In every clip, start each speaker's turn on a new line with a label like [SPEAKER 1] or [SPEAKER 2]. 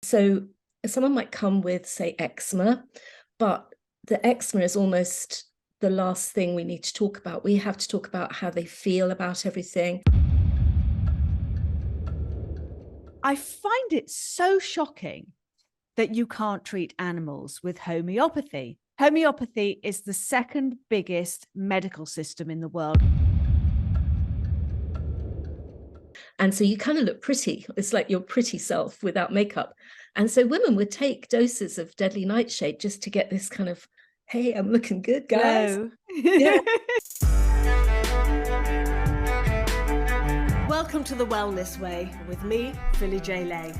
[SPEAKER 1] So someone might come with, say, eczema, but the eczema is almost the last thing we need to talk about. We have to talk about how they feel about everything.
[SPEAKER 2] I find it so shocking that you can't treat animals with homeopathy. Homeopathy is the second biggest medical system in the world.
[SPEAKER 1] And so you kind of look pretty. It's like your pretty self without makeup. And so women would take doses of deadly nightshade just to get this kind of, hey, I'm looking good, guys.
[SPEAKER 2] Hello.
[SPEAKER 1] Yeah.
[SPEAKER 3] Welcome to The Wellness Way with me, Philly J. Lay,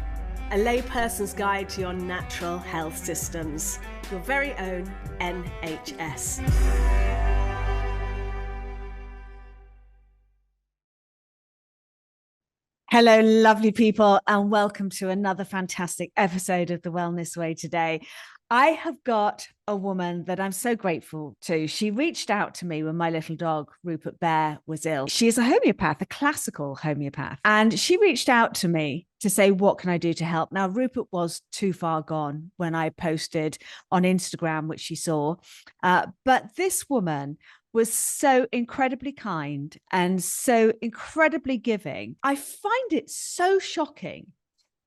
[SPEAKER 3] a layperson's guide to your natural health systems, your very own NHS.
[SPEAKER 2] Hello, lovely people, and welcome to another fantastic episode of The Wellness Way today. I have got a woman that I'm so grateful to. She reached out to me when my little dog, Rupert Bear, was ill. She is a homeopath, a classical homeopath. And she reached out to me to say, what can I do to help? Now, Rupert was too far gone when I posted on Instagram, which she saw. But this woman was so incredibly kind and so incredibly giving. I find it so shocking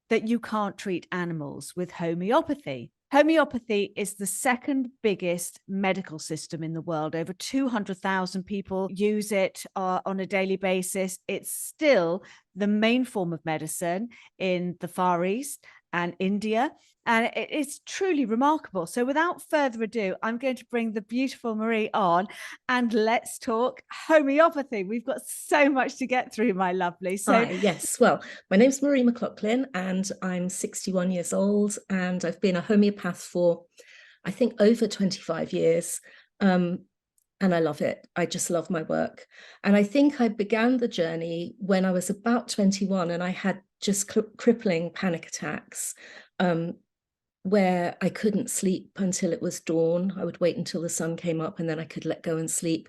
[SPEAKER 2] that you can't treat animals with homeopathy. Homeopathy is the second biggest medical system in the world. Over 200,000 people use it on a daily basis. It's still the main form of medicine in the Far East and India. And it's truly remarkable. So without further ado, I'm going to bring the beautiful Marie on and let's talk homeopathy. We've got so much to get through, my lovely. So
[SPEAKER 1] Hi, yes. Well, my name's Marie Mcloughlin and I'm 61 years old and I've been a homeopath for, I think, over 25 years. And I love it. I just love my work. And I think I began the journey when I was about 21 and I had just crippling panic attacks where I couldn't sleep until it was dawn. I would wait until the sun came up and then I could let go and sleep.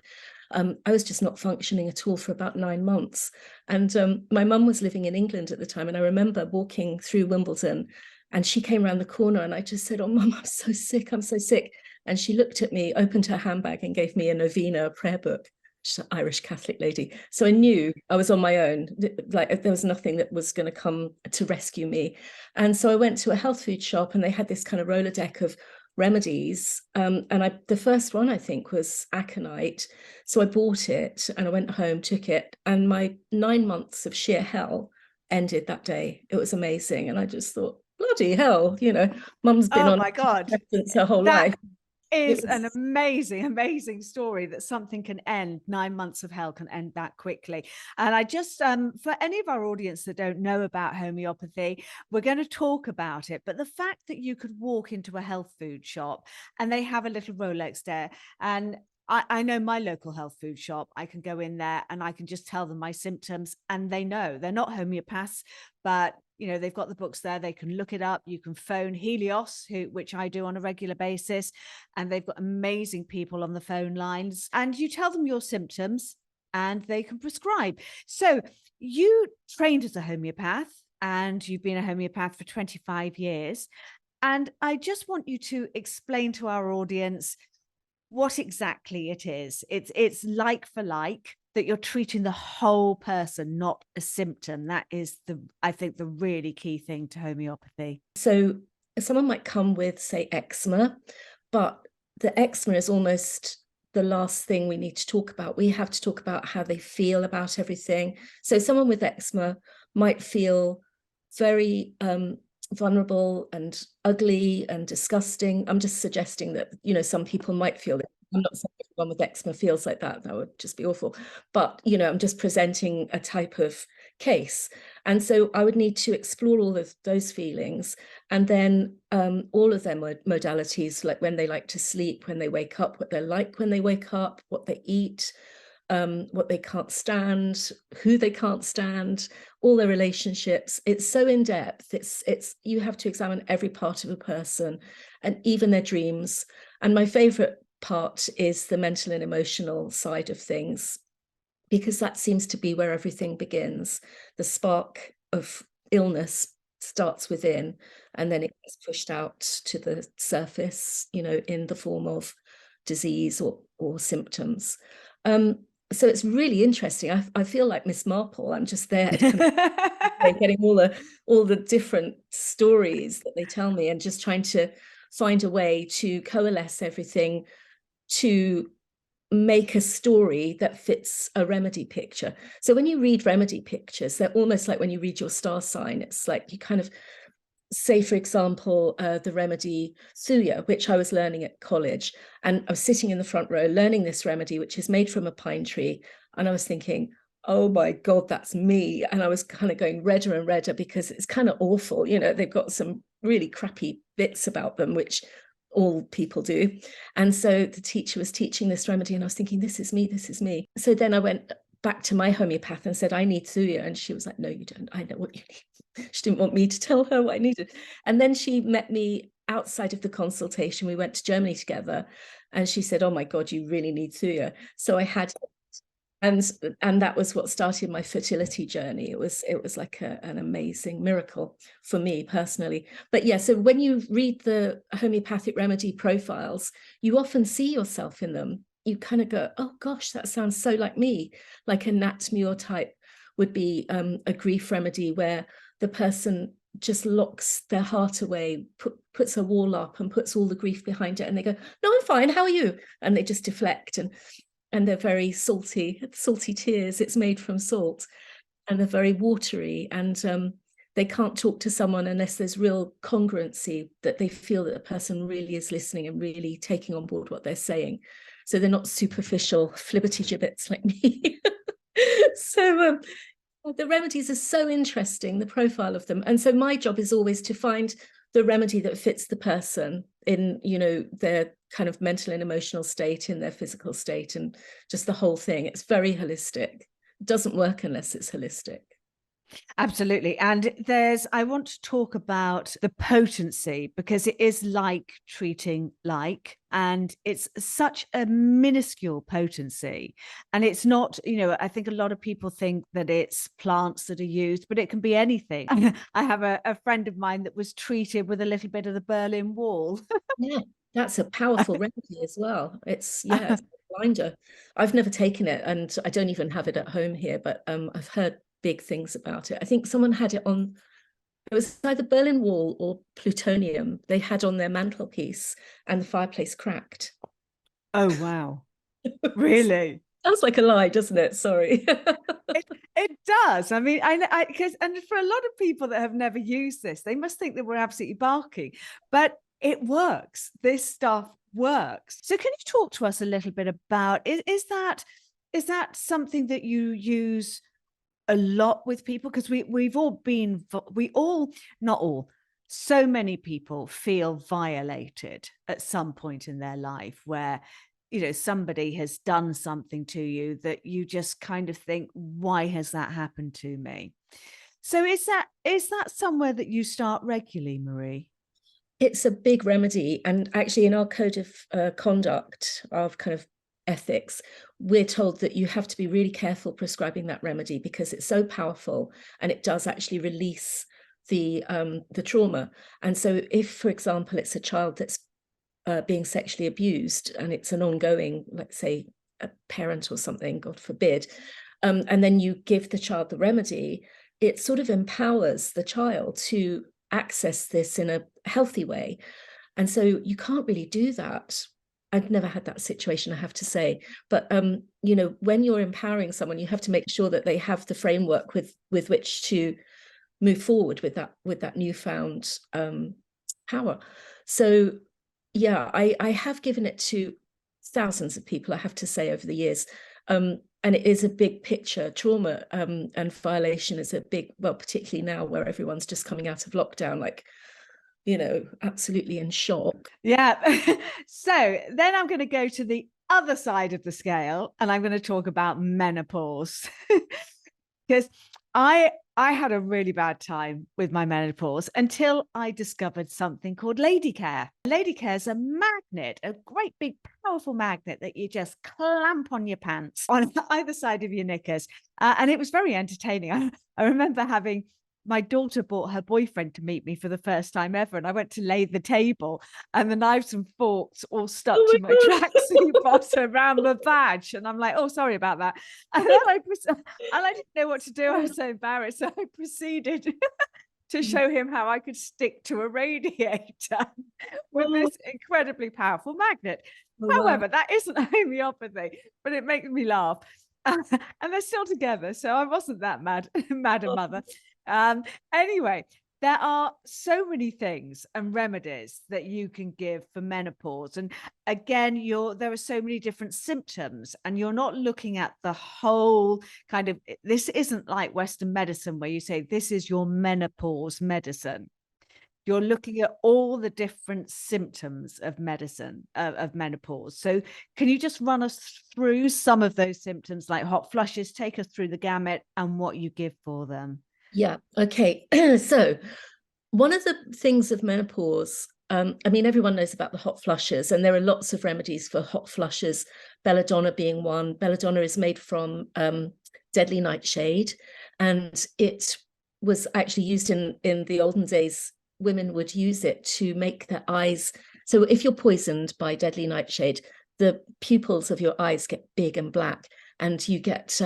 [SPEAKER 1] I was just not functioning at all for about 9 months. And my mum was living in England at the time. And I remember walking through Wimbledon and she came around the corner and I just said, oh, Mum, I'm so sick. I'm so sick. And she looked at me, opened her handbag and gave me a novena, a prayer book. She's an Irish Catholic lady. So I knew I was on my own. Like there was nothing that was going to come to rescue me. And so I went to a health food shop and they had this kind of Rolodeck of remedies. And the first one, I think, was aconite. So I bought it and I went home, took it, and my 9 months of sheer hell ended that day. It was amazing. And I just thought, bloody hell, Mum's been on
[SPEAKER 2] my God,
[SPEAKER 1] her whole life.
[SPEAKER 2] Is an amazing story that something can end. 9 months of hell can end that quickly. And I just, for any of our audience that don't know about homeopathy, we're going to talk about it. But the fact that you could walk into a health food shop and they have a little Rolex there, and I know my local health food shop, I can go in there and I can just tell them my symptoms and they know. They're not homeopaths, but they've got the books there. They can look it up. You can phone Helios, which I do on a regular basis, and they've got amazing people on the phone lines. And you tell them your symptoms and they can prescribe. So you trained as a homeopath and you've been a homeopath for 25 years. And I just want you to explain to our audience what exactly it is. It's like for like, that you're treating the whole person, not a symptom. That is I think the really key thing to homeopathy.
[SPEAKER 1] So someone might come with, say, eczema, but the eczema is almost the last thing we need to talk about. We have to talk about how they feel about everything. So someone with eczema might feel very vulnerable and ugly and disgusting. I'm just suggesting that, some people might feel that. I'm not saying everyone with eczema feels like that. That would just be awful. But, I'm just presenting a type of case. And so I would need to explore all of those feelings. And then all of their modalities, like when they like to sleep, when they wake up, what they're like when they wake up, what they eat, what they can't stand, who they can't stand, all their relationships. It's so in depth. It's you have to examine every part of a person and even their dreams. And my favorite part is the mental and emotional side of things, because that seems to be where everything begins. The spark of illness starts within. and then it gets pushed out to the surface, in the form of disease or symptoms. So it's really interesting. I feel like Miss Marple. I'm just there kind of getting all the different stories that they tell me, and just trying to find a way to coalesce everything to make a story that fits a remedy picture. So when you read remedy pictures, they're almost like when you read your star sign. It's like you kind of say, for example, the remedy Thuya, which I was learning at college, and I was sitting in the front row learning this remedy, which is made from a pine tree, and I was thinking, oh my God, that's me. And I was kind of going redder and redder because it's kind of awful. They've got some really crappy bits about them, which all people do. And so the teacher was teaching this remedy, and I was thinking, this is me, this is me. So then I went back to my homeopath and said, I need Thuya. And she was like, no, you don't. I know what you need. She didn't want me to tell her what I needed. And then she met me outside of the consultation. We went to Germany together, and she said, oh my God, you really need Thuya. So I had, and that was what started my fertility journey. It was like an amazing miracle for me personally. But yeah, so when you read the homeopathic remedy profiles, you often see yourself in them. You kind of go, oh gosh, that sounds so like me. Like a Nat Muir type would be a grief remedy where the person just locks their heart away, puts a wall up and puts all the grief behind it, and they go, no, I'm fine, how are you? And they just deflect, and they're very salty tears. It's made from salt, and they're very watery, and they can't talk to someone unless there's real congruency, that they feel that the person really is listening and really taking on board what they're saying. So they're not superficial flibbertigibbets like me. So the remedies are so interesting, the profile of them. And so my job is always to find the remedy that fits the person in, their kind of mental and emotional state, in their physical state, and just the whole thing. It's very holistic. It doesn't work unless it's holistic.
[SPEAKER 2] Absolutely. And I want to talk about the potency, because it is like treating like, and it's such a minuscule potency. And it's not, I think a lot of people think that it's plants that are used, but it can be anything. I have a friend of mine that was treated with a little bit of the Berlin Wall.
[SPEAKER 1] Yeah, that's a powerful remedy as well. It's a blinder. I've never taken it, and I don't even have it at home here, but I've heard big things about it. I think someone had it on, it was either Berlin Wall or plutonium. They had on their mantelpiece, and the fireplace cracked.
[SPEAKER 2] Oh, wow. Really?
[SPEAKER 1] Sounds like a lie, doesn't it? Sorry.
[SPEAKER 2] It does. I mean, because for a lot of people that have never used this, they must think that we're absolutely barking, but it works. This stuff works. So can you talk to us a little bit about, is that something that you use a lot with people? Because not all, so many people feel violated at some point in their life, where somebody has done something to you that you just kind of think, why has that happened to me? So is that somewhere that you start regularly, Marie?
[SPEAKER 1] It's a big remedy, and actually in our code of conduct, of kind of ethics, we're told that you have to be really careful prescribing that remedy, because it's so powerful and it does actually release the trauma. And so if, for example, it's a child that's being sexually abused, and it's an ongoing, let's say a parent or something, God forbid, and then you give the child the remedy, it sort of empowers the child to access this in a healthy way. And so you can't really do that. I've never had that situation, I have to say. But, when you're empowering someone, you have to make sure that they have the framework with which to move forward with that newfound power. So, yeah, I have given it to thousands of people, I have to say, over the years. And it is a big picture. Trauma and violation is a big, well, particularly now where everyone's just coming out of lockdown, like, absolutely in shock.
[SPEAKER 2] Yeah. So then I'm going to go to the other side of the scale, and I'm going to talk about menopause. Because I had a really bad time with my menopause until I discovered something called lady care. Lady care is a magnet, a great big powerful magnet that you just clamp on your pants on either side of your knickers. And it was very entertaining. I remember having my daughter brought her boyfriend to meet me for the first time ever, and I went to lay the table, and the knives and forks all stuck
[SPEAKER 1] Oh
[SPEAKER 2] to
[SPEAKER 1] my
[SPEAKER 2] my
[SPEAKER 1] God.
[SPEAKER 2] tracksuit bottom around the badge, and I'm like, oh, sorry about that. And then I didn't know what to do. I was so embarrassed, so I proceeded to show him how I could stick to a radiator with
[SPEAKER 1] Oh,
[SPEAKER 2] this incredibly powerful magnet.
[SPEAKER 1] oh, wow.
[SPEAKER 2] However, that isn't homeopathy, but it makes me laugh. And they're still together, so I wasn't that mad a mother. Anyway, there are so many things and remedies that you can give for menopause, and again, there are so many different symptoms, and you're not looking at the whole kind of, this isn't like Western medicine where you say this is your menopause medicine. You're looking at all the different symptoms of medicine, of menopause. So can you just run us through some of those symptoms, like hot flushes? Take us through the gamut and what you give for them.
[SPEAKER 1] Yeah. Okay. So one of the things of menopause, I mean, everyone knows about the hot flushes, and there are lots of remedies for hot flushes, belladonna being one. Belladonna is made from deadly nightshade, and it was actually used in the olden days. Women would use it to make their eyes. So if you're poisoned by deadly nightshade, the pupils of your eyes get big and black, and you get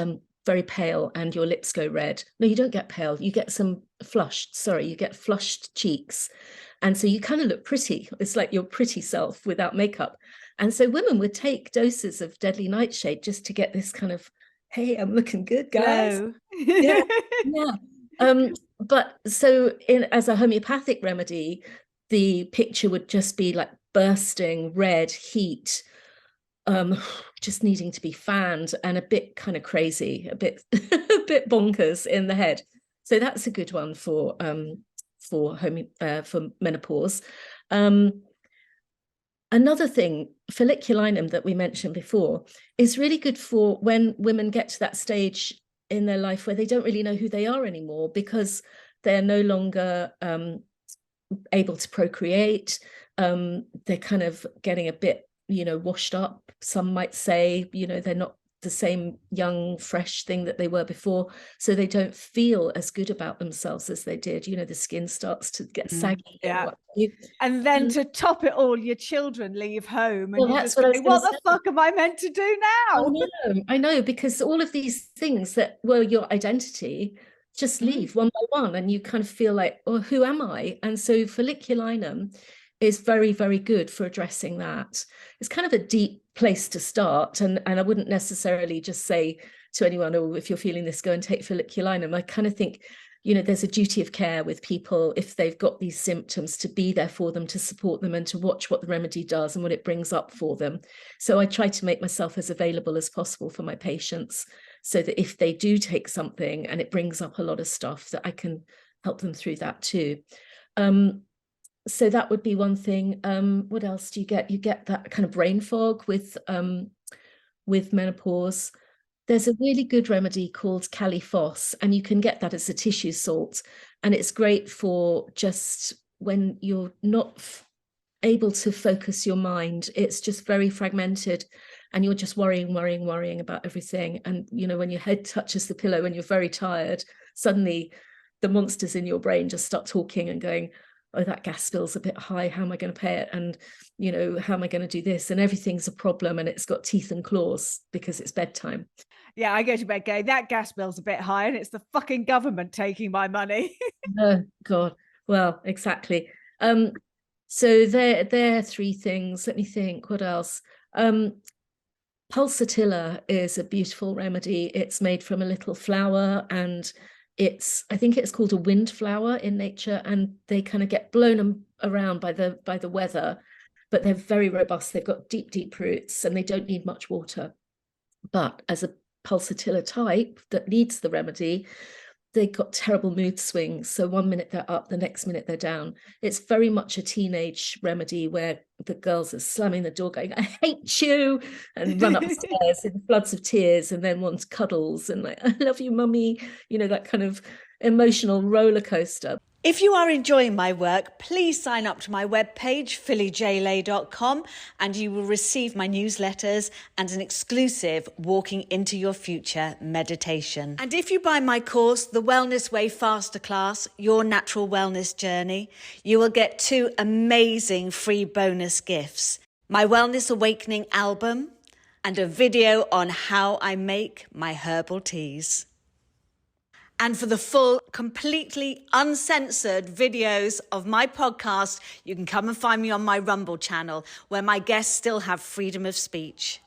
[SPEAKER 1] very pale, and your lips go red. No, you don't get pale. You get you get flushed cheeks. And so you kind of look pretty. It's like your pretty self without makeup. And so women would take doses of deadly nightshade just to get this kind of, hey, I'm looking good, guys.
[SPEAKER 2] Hello.
[SPEAKER 1] Yeah, yeah. But so as a homeopathic remedy, the picture would just be like bursting red heat, just needing to be fanned, and a bit kind of crazy, a bit a bit bonkers in the head. So that's a good one for menopause. Another thing, folliculinum, that we mentioned before, is really good for when women get to that stage in their life where they don't really know who they are anymore, because they're no longer able to procreate. They're kind of getting a bit, washed up. Some might say, they're not the same young, fresh thing that they were before. So they don't feel as good about themselves as they did. The skin starts to get saggy.
[SPEAKER 2] Yeah. And then to top it all, your children leave home, and you just go, what the fuck am I meant to do now?
[SPEAKER 1] I know, because all of these things that were your identity just leave one by one, and you kind of feel like, oh, who am I? And so folliculinum is very, very good for addressing that. It's kind of a deep place to start, and I wouldn't necessarily just say to anyone, oh, if you're feeling this, go and take folliculinum. I kind of think, there's a duty of care with people if they've got these symptoms, to be there for them, to support them, and to watch what the remedy does and what it brings up for them. So I try to make myself as available as possible for my patients, so that if they do take something and it brings up a lot of stuff, that I can help them through that too. So that would be one thing. What else do you get? You get that kind of brain fog with menopause. There's a really good remedy called Califos, and you can get that as a tissue salt. And it's great for just when you're not able to focus your mind. It's just very fragmented, and you're just worrying about everything. And, when your head touches the pillow and you're very tired, suddenly the monsters in your brain just start talking and going, oh, that gas bill's a bit high. How am I going to pay it? And, how am I going to do this? And everything's a problem, and it's got teeth and claws because it's bedtime.
[SPEAKER 2] Yeah, I go to bed going, that gas bill's a bit high, and it's the fucking government taking my money.
[SPEAKER 1] Oh, God. Well, exactly. So there are three things. Let me think. What else? Pulsatilla is a beautiful remedy. It's made from a little flower, and I think it's called a wind flower in nature, and they kind of get blown around by the weather, but they're very robust. They've got deep roots, and they don't need much water. But as a pulsatilla type that needs the remedy, they got terrible mood swings. So one minute they're up, the next minute they're down. It's very much a teenage remedy where the girls are slamming the door going, I hate you, and run upstairs in floods of tears, and then wants cuddles and like, I love you, mummy, that kind of emotional roller coaster.
[SPEAKER 2] If you are enjoying my work, please sign up to my webpage, phillyjlay.com, and you will receive my newsletters and an exclusive Walking into Your Future meditation. And if you buy my course, The Wellness Way Masterclass, Your Natural Wellness Journey, you will get 2 amazing free bonus gifts: my Wellness Awakening album and a video on how I make my herbal teas. And for the full, completely uncensored videos of my podcast, you can come and find me on my Rumble channel, where my guests still have freedom of speech.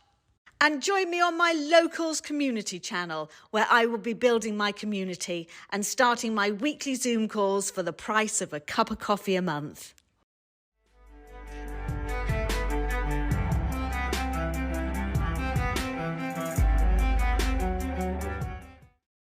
[SPEAKER 2] And join me on my Locals community channel, where I will be building my community and starting my weekly Zoom calls for the price of a cup of coffee a month.